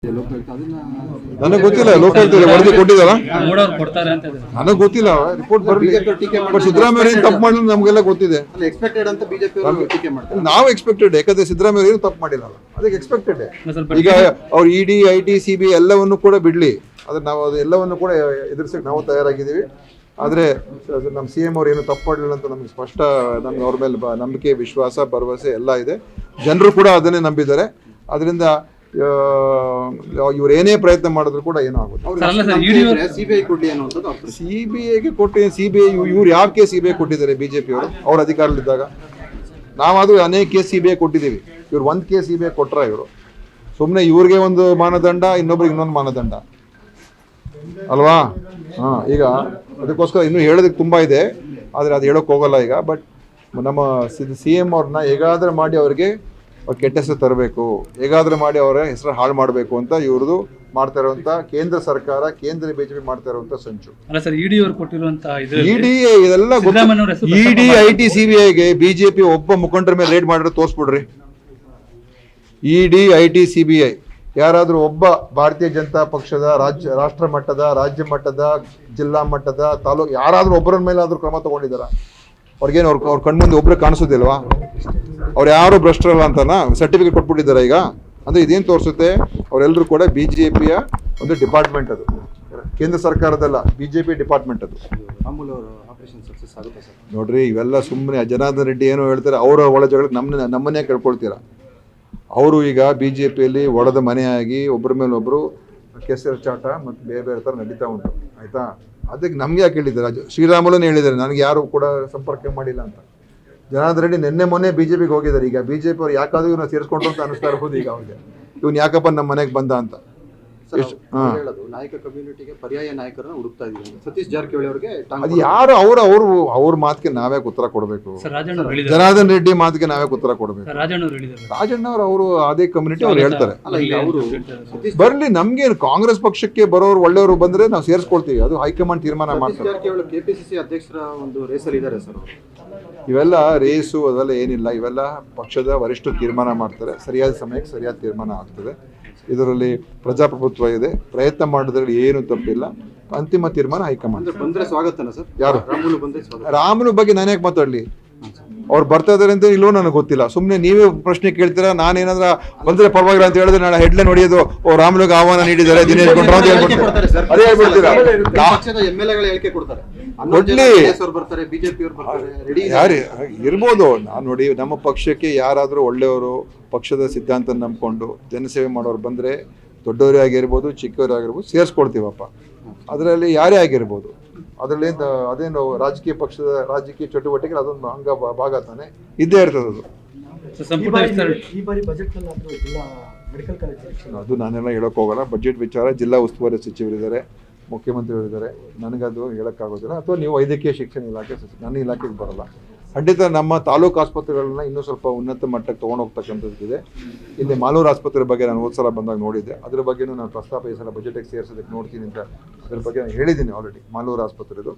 ನನಗೆ ಗೊತ್ತಿಲ್ಲ, ಲೋಕಾಯುಕ್ತ ವರದಿ ಕೊಟ್ಟಿದ್ದಾರ ನನಗೆ ಗೊತ್ತಿಲ್ಲ, ರಿಪೋರ್ಟ್ ಬರಲಿ. ಬಟ್ ಸಿದ್ದರಾಮಯ್ಯ ಏನು ತಪ್ಪು ಮಾಡಿಲ್ಲ ನಮಗೆಲ್ಲ ಗೊತ್ತಿದೆ. ನಾವು ಎಕ್ಸ್ಪೆಕ್ಟೆಡ್, ಯಾಕಂದ್ರೆ ಸಿದ್ದರಾಮಯ್ಯ ಏನು ತಪ್ಪು ಮಾಡಿಲ್ಲ, ಅದಕ್ಕೆ ಎಕ್ಸ್ಪೆಕ್ಟೆಡ್. ಈಗ ಅವ್ರು ಇಡಿ IT CBI ಎಲ್ಲವನ್ನು ಕೂಡ ಬಿಡ್ಲಿ, ಅದ್ರ ನಾವು ಅದು ಎಲ್ಲವನ್ನು ಕೂಡ ಎದುರಿಸಕ್ಕೆ ನಾವು ತಯಾರಾಗಿದ್ದೀವಿ. ಆದರೆ ನಮ್ಮ CM ಅವ್ರು ಏನು ತಪ್ಪು ಮಾಡಲಿಲ್ಲ ಅಂತ ನಮ್ಗೆ ಸ್ಪಷ್ಟ, ನಮ್ಗೆ ಅವ್ರ ಮೇಲೆ ನಂಬಿಕೆ, ವಿಶ್ವಾಸ, ಭರವಸೆ ಎಲ್ಲ ಇದೆ. ಜನರು ಕೂಡ ಅದನ್ನೇ ನಂಬಿದ್ದಾರೆ. ಅದರಿಂದ ಇವ್ರು ಏನೇ ಪ್ರಯತ್ನ ಮಾಡಿದ್ರು ಕೂಡ ಏನೂ ಆಗುತ್ತೆ. CBIಗೆ ಕೊಟ್ಟು CBI ಇವ್ರು ಯಾವ ಕೇಸ್ CBI ಕೊಟ್ಟಿದ್ದಾರೆ? BJP ಅವರು ಅವ್ರ ಅಧಿಕಾರದಲ್ಲಿದ್ದಾಗ ನಾವಾದ್ರೂ ಅನೇಕ ಕೇಸ್ CBI ಕೊಟ್ಟಿದ್ದೀವಿ. ಇವ್ರು ಒಂದು ಕೇಸ್ CBI ಕೊಟ್ರ? ಇವರು ಸುಮ್ಮನೆ ಇವ್ರಿಗೆ ಒಂದು ಮಾನದಂಡ, ಇನ್ನೊಬ್ರಿಗೆ ಇನ್ನೊಂದು ಮಾನದಂಡ ಅಲ್ವಾ? ಈಗ ಅದಕ್ಕೋಸ್ಕರ ಇನ್ನೂ ಹೇಳೋದಕ್ಕೆ ತುಂಬ ಇದೆ, ಆದರೆ ಅದು ಹೇಳೋಕೆ ಹೋಗಲ್ಲ ಈಗ. ಬಟ್ ನಮ್ಮ CM ಅವ್ರನ್ನ ಹೇಗಾದರೂ ಮಾಡಿ ಅವ್ರಿಗೆ ಕೆಟ್ಟ ಹೆಸರು ತರಬೇಕು, ಹೇಗಾದರೂ ಮಾಡಿ ಅವರ ಹೆಸರು ಹಾಳು ಮಾಡಬೇಕು ಅಂತ ಇವ್ರದ್ದು ಮಾಡ್ತಾ ಇರುವಂಥ ಕೇಂದ್ರ ಸರ್ಕಾರ, ಕೇಂದ್ರ BJP ಮಾಡ್ತಾ ಇರುವಂಥ ಸಂಚು. ಇದೆಲ್ಲ ED IT CBIಗೆ BJP ಒಬ್ಬ ಮುಖಂಡರ ಮೇಲೆ ರೇಡ್ ಮಾಡಿದ್ರೆ ತೋರಿಸ್ಬಿಡ್ರಿ. ED IT CBI ಯಾರಾದರೂ ಒಬ್ಬ ಭಾರತೀಯ ಜನತಾ ಪಕ್ಷದ ರಾಷ್ಟ್ರ ಮಟ್ಟದ, ರಾಜ್ಯ ಮಟ್ಟದ, ಜಿಲ್ಲಾ ಮಟ್ಟದ, ತಾಲೂಕು ಯಾರಾದರೂ ಒಬ್ಬರ ಮೇಲಾದರೂ ಕ್ರಮ ತಗೊಂಡಿದ್ದಾರ? ಅವ್ರಿಗೇನು ಅವ್ರ ಕಣ್ಮುಂದೆ ಒಬ್ಬರು ಕಾಣಿಸೋದಿಲ್ವಾ? ಅವ್ರು ಯಾರು ಭ್ರಷ್ಟರಲ್ಲ ಅಂತನಾ ಸರ್ಟಿಫಿಕೇಟ್ ಕೊಟ್ಬಿಟ್ಟಿದ್ದಾರೆ ಈಗ? ಅಂದರೆ ಇದೇನು ತೋರಿಸುತ್ತೆ? ಅವರೆಲ್ಲರೂ ಕೂಡ BJPಯ ಒಂದು ಡಿಪಾರ್ಟ್ಮೆಂಟ್, ಅದು ಕೇಂದ್ರ ಸರ್ಕಾರದಲ್ಲ, BJP ಡಿಪಾರ್ಟ್ಮೆಂಟ್ ಅದು. ನೋಡ್ರಿ, ಇವೆಲ್ಲ ಸುಮ್ಮನೆ ಜನಾರ್ದನ್ ರೆಡ್ಡಿ ಏನೋ ಹೇಳ್ತಾರೆ, ಅವರ ಒಳ ಜಗಳಕ್ಕೆ ನಮ್ಮನ್ನೇ ಕೇಳ್ಕೊಳ್ತೀರಾ? ಅವರು ಈಗ BJPಯಲ್ಲಿ ಒಡೆದ ಮನೆಯಾಗಿ ಒಬ್ಬರ ಮೇಲೆ ಒಬ್ಬರು ಕೆಸರು ಚಾಟ ಮತ್ತು ಬೇರೆ ಬೇರೆ ಥರ ನಡೀತಾ ಉಂಟು, ಆಯಿತಾ? ಅದಕ್ಕೆ ನಮಗೆ ಯಾಕೆ ಹೇಳಿದ್ದಾರೆ? ಶ್ರೀರಾಮುಲೂನೇ ಹೇಳಿದ್ದಾರೆ, ನನಗೆ ಯಾರು ಕೂಡ ಸಂಪರ್ಕ ಮಾಡಿಲ್ಲ ಅಂತ. ಜನಾರ್ದನ್ ರೆಡ್ಡಿ ಮೊನ್ನೆ BJPಗೆ ಹೋಗಿದ್ದಾರೆ. ಈಗ BJP ಅವ್ರು ಯಾಕಾದ್ರೂ ಇವ್ನ ಸೇರಿಸ್ಕೊಂಡ್ರು ಅಂತ ಅನಿಸ್ತಾ ಇರ್ಬೋದು ಈಗ ಅವ್ರಿಗೆ, ಇವ್ನು ಯಾಕಪ್ಪ ನಮ್ಮ ಮನೆಗೆ ಬಂದ ಅಂತ. ನಾಯಕ ಕಮ್ಯುನಿಟಿಗೆ ಪರ್ಯಾಯ ನಾಯಕರನ್ನ ಹುಡುಕ್ತಾ ಇದ್ದೀವಿ. ಸತೀಶ್ ಜಾರಕಿಹೊಳಿ ಅವರಿಗೆ ಅದು ಯಾರು? ಅವ್ರ ಮಾತಿಗೆ ನಾವೇ ಉತ್ತರ ಕೊಡಬೇಕು. ಜನಾರ್ದನ್ ರೆಡ್ಡಿ ಮಾತಿಗೆ ನಾವೇ ಉತ್ತರ ಕೊಡಬೇಕು. ರಾಜಣ್ಣ ಅವರು ಅದೇ ಕಮ್ಯುನಿಟಿ ಅವ್ರು ಹೇಳ್ತಾರೆ. ಬರ್ಲಿ, ನಮ್ಗೇನು ಕಾಂಗ್ರೆಸ್ ಪಕ್ಷಕ್ಕೆ ಬರೋರು ಒಳ್ಳೆಯವರು ಬಂದ್ರೆ ನಾವು ಸೇರಿಸ್ಕೊಳ್ತೀವಿ, ಅದು ಹೈಕಮಾಂಡ್ ತೀರ್ಮಾನ ಮಾಡ್ತಾರೆ. KPCC ಅಧ್ಯಕ್ಷರ ಒಂದು ರೇಸಲ್ಲಿ ಇದ್ದಾರೆ ಸರ್. ಇವೆಲ್ಲ ರೇಸು ಅದೆಲ್ಲ ಏನಿಲ್ಲ, ಇವೆಲ್ಲ ಪಕ್ಷದ ವರಿಷ್ಠರು ತೀರ್ಮಾನ ಮಾಡ್ತಾರೆ. ಸರಿಯಾದ ಸಮಯಕ್ಕೆ ಸರಿಯಾದ ತೀರ್ಮಾನ ಆಗ್ತದೆ. ಇದರಲ್ಲಿ ಪ್ರಜಾಪ್ರಭುತ್ವ ಇದೆ, ಪ್ರಯತ್ನ ಮಾಡೋದ್ರಲ್ಲಿ ಏನು ತಪ್ಪಿಲ್ಲ. ಅಂತಿಮ ತೀರ್ಮಾನ ಹೈಕಮಾಂಡ್. ಯಾರು? ರಾಮುಲು ಬಗ್ಗೆ ನಾನು ಯಾಕೆ ಮಾತಾಡಲಿ? ಅವ್ರು ಬರ್ತಾ ಇದಾರೆ ಅಂತ ಇಲ್ಲೋ ನನಗೆ ಗೊತ್ತಿಲ್ಲ. ಸುಮ್ಮನೆ ನೀವೇ ಪ್ರಶ್ನೆ ಕೇಳ್ತೀರಾ, ನಾನೇನಾದ್ರ ಬಂದ್ರೆ ಪರವಾಗಿಲ್ಲ ಅಂತ ಹೇಳಿದ್ರೆ ನಾಳೆ ಹೆಡ್ಲೈನ್ ಹೊಡೆಯೋದು, ಓ ರಾಮುಲುಗೆ ಆಹ್ವಾನ ನೀಡಿದ್ದಾರೆ ದಿನೇಶ್ ಗುಂಡೂರಾವ್ ಅಂತ ಹೇಳ್ಬಿಡ್ತಾರೆ. ಅದೇ ಹೇಳ್ಬಿಡ್ತೀರಾ? ಯಾರು ಇರ್ಬೋದು. ನಾನು ನೋಡಿ, ನಮ್ಮ ಪಕ್ಷಕ್ಕೆ ಯಾರಾದರೂ ಒಳ್ಳೆಯವರು, ಪಕ್ಷದ ಸಿದ್ಧಾಂತ ನಂಬ್ಕೊಂಡು ಜನಸೇವೆ ಮಾಡೋರು ಬಂದರೆ, ದೊಡ್ಡವರೇ ಆಗಿರ್ಬೋದು, ಚಿಕ್ಕವರೇ ಆಗಿರ್ಬೋದು, ಸೇರಿಸ್ಕೊಡ್ತೀವಪ್ಪ. ಅದರಲ್ಲಿ ಯಾರೇ ಆಗಿರ್ಬೋದು. ಅದರಲ್ಲಿ ಅದೇನು ರಾಜಕೀಯ ಪಕ್ಷದ ರಾಜಕೀಯ ಚಟುವಟಿಕೆ ಅದೊಂದು ಅಂಗ ಭಾಗ ತಾನೆ ಇದ್ದೇ ಇರ್ತದೆ. ಅದು ನಾನೆಲ್ಲ ಹೇಳೋಕೆ ಹೋಗಲ್ಲ. ಬಜೆಟ್ ವಿಚಾರ ಜಿಲ್ಲಾ ಉಸ್ತುವಾರಿ ಸಚಿವರಿದ್ದಾರೆ, ಮುಖ್ಯಮಂತ್ರಿಗಳಿದ್ದಾರೆ, ನನಗದು ಹೇಳೋಕ್ಕಾಗೋದಿಲ್ಲ. ಅಥವಾ ನೀವು ವೈದ್ಯಕೀಯ ಶಿಕ್ಷಣ ಇಲಾಖೆ, ನನ್ನ ಇಲಾಖೆಗೆ ಬರಲ್ಲ. ಖಂಡಿತ ನಮ್ಮ ತಾಲೂಕು ಆಸ್ಪತ್ರೆಗಳನ್ನ ಇನ್ನೂ ಸ್ವಲ್ಪ ಉನ್ನತ ಮಟ್ಟಕ್ಕೆ ತೊಗೊಂಡೋಗ್ತಕ್ಕಂಥದ್ದಿದೆ. ಇಲ್ಲಿ ಮಾಲೂರು ಆಸ್ಪತ್ರೆ ಬಗ್ಗೆ ನಾನು ಹೋದ ಸಲ ಬಂದಾಗ ನೋಡಿದ್ದೆ. ಅದ್ರ ಬಗ್ಗೆನೂ ನಾನು ಪ್ರಸ್ತಾಪ ಈ ಸಲ ಬಜೆಟಿಗೆ ಸೇರಿಸೋದಕ್ಕೆ ನೋಡ್ತೀನಿ ಅಂತ ಅದ್ರ ಬಗ್ಗೆ ನಾನು ಹೇಳಿದ್ದೀನಿ ಆಲ್ರೆಡಿ. ಮಾಲೂರು ಆಸ್ಪತ್ರೆದು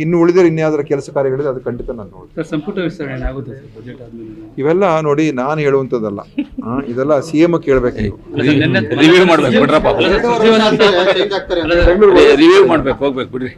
ಇನ್ನು ಉಳಿದರೆ ಇನ್ಯಾವುದರ ಕೆಲಸ ಕಾರ್ಯಗಳಿದೆ, ಅದು ಖಂಡಿತ ನಾನು ನೋಡ್ತೀನಿ. ಸಂಪುಟ ವಿಸ್ತರಣೆ ಆಗುತ್ತೆ ಬಜೆಟ್ ಆದ್ಮೇಲೆ ಇವೆಲ್ಲ ನೋಡಿ ನಾನು ಹೇಳುವಂಥದ್ದಲ್ಲ, ಇದೆಲ್ಲ CM ಕೇಳಬೇಕು. ರಿವ್ಯೂ ಮಾಡ್ಬೇಕು, ಹೋಗ್ಬೇಕು ಬಿಡ್ರಿ.